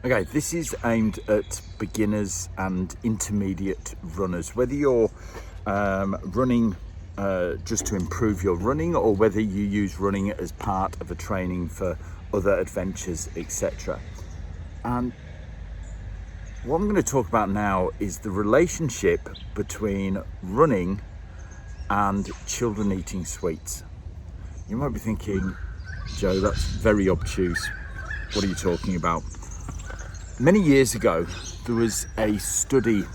Okay, this is aimed at beginners and intermediate runners. Whether you're running just to improve your running, or whether you use running as part of a training for other adventures, etc. And what I'm going to talk about now is the relationship between running and children eating sweets. You might be thinking, Joe, that's very obtuse. What are you talking about? Many years ago, there was a study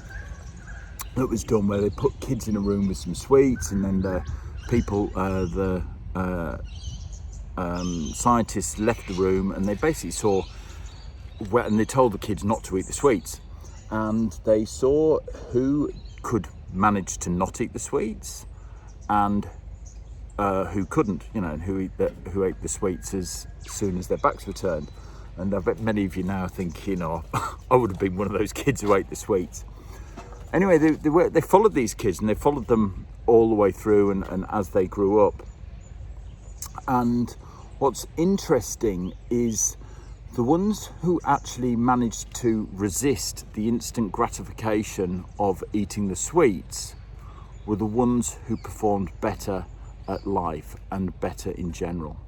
that was done where they put kids in a room with some sweets, and then the scientists left the room, and they basically saw, and they told the kids not to eat the sweets, and they saw who could manage to not eat the sweets and who couldn't, who ate the sweets as soon as their backs were turned. And I bet many of you now think, I would have been one of those kids who ate the sweets. Anyway, they followed these kids, and they followed them all the way through and as they grew up. And what's interesting is the ones who actually managed to resist the instant gratification of eating the sweets were the ones who performed better at life and better in general.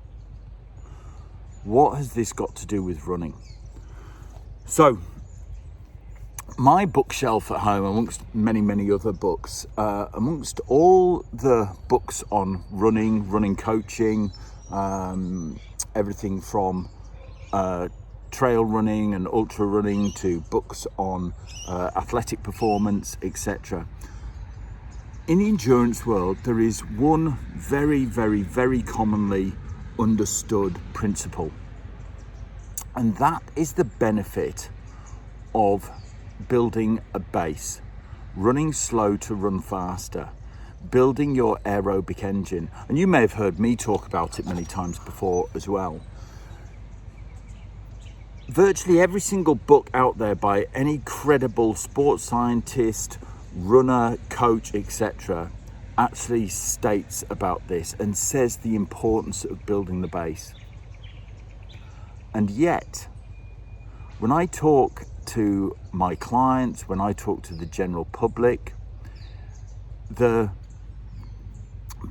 What has this got to do with running? So, my bookshelf at home, amongst many other books, amongst all the books on running coaching, everything from trail running and ultra running to books on athletic performance, etc. In the endurance world, there is one very commonly understood principle, and that is the benefit of building a base, running slow to run faster, building your aerobic engine. And you may have heard me talk about it many times before as well. Virtually every single book out there by any credible sports scientist, runner, coach, etc. actually states about this and says the importance of building the base. And yet, when I talk to my clients, when I talk to the general public, the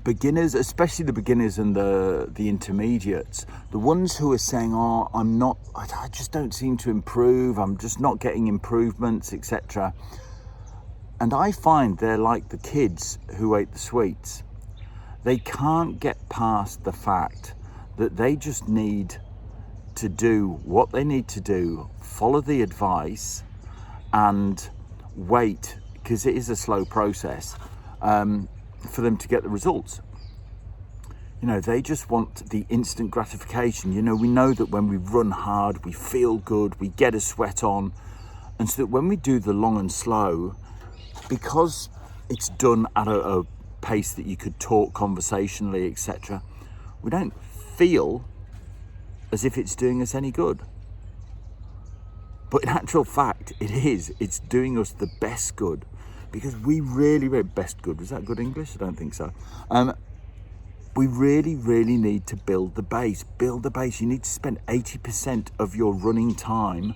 beginners, especially the beginners and the intermediates, the ones who are saying, I just don't seem to improve, I'm just not getting improvements, etc. And I find they're like the kids who ate the sweets. They can't get past the fact that they just need to do what they need to do, follow the advice, and wait, because it is a slow process, for them to get the results. They just want the instant gratification. We know that when we run hard, we feel good, we get a sweat on, and so that when we do the long and slow, because it's done at a pace that you could talk conversationally, etc., we don't feel as if it's doing us any good. But in actual fact, it's doing us the best good, because we really best good. Was that good English? I don't think so. We really need to build the base. Build the base. You need to spend 80% of your running time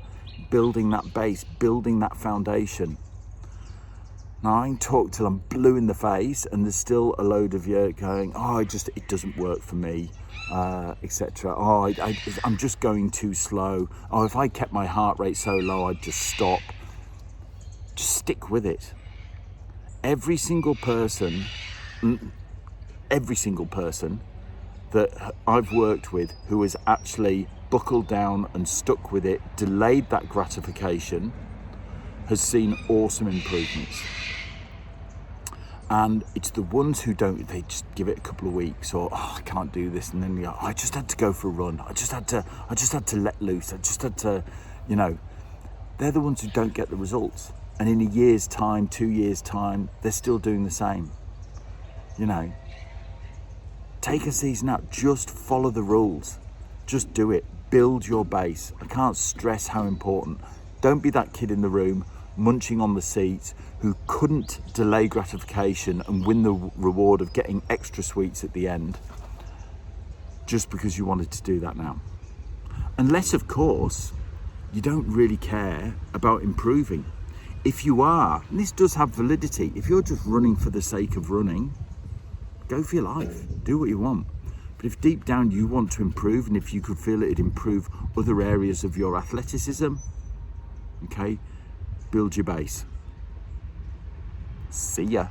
building that base, building that foundation. Now, I can talk till I'm blue in the face, and there's still a load of you going, it doesn't work for me, etc. I'm just going too slow. If I kept my heart rate so low, I'd just stop. Just stick with it. Every single person that I've worked with who has actually buckled down and stuck with it, delayed that gratification, has seen awesome improvements. And it's the ones who don't, they just give it a couple of weeks, or I can't do this, and then I just had to go for a run, I just had to let loose, I just had to, they're the ones who don't get the results. And in a year's time, 2 years' time, they're still doing the same. Take a season out, just follow the rules, just do it, build your base. I can't stress how important. Don't be that kid in the room munching on the seats who couldn't delay gratification and win the reward of getting extra sweets at the end just because you wanted to do that now. Unless, of course, you don't really care about improving. If you are, and this does have validity, if you're just running for the sake of running, go for your life, do what you want. But if deep down you want to improve, and if you could feel it'd improve other areas of your athleticism, okay, build your base. See ya.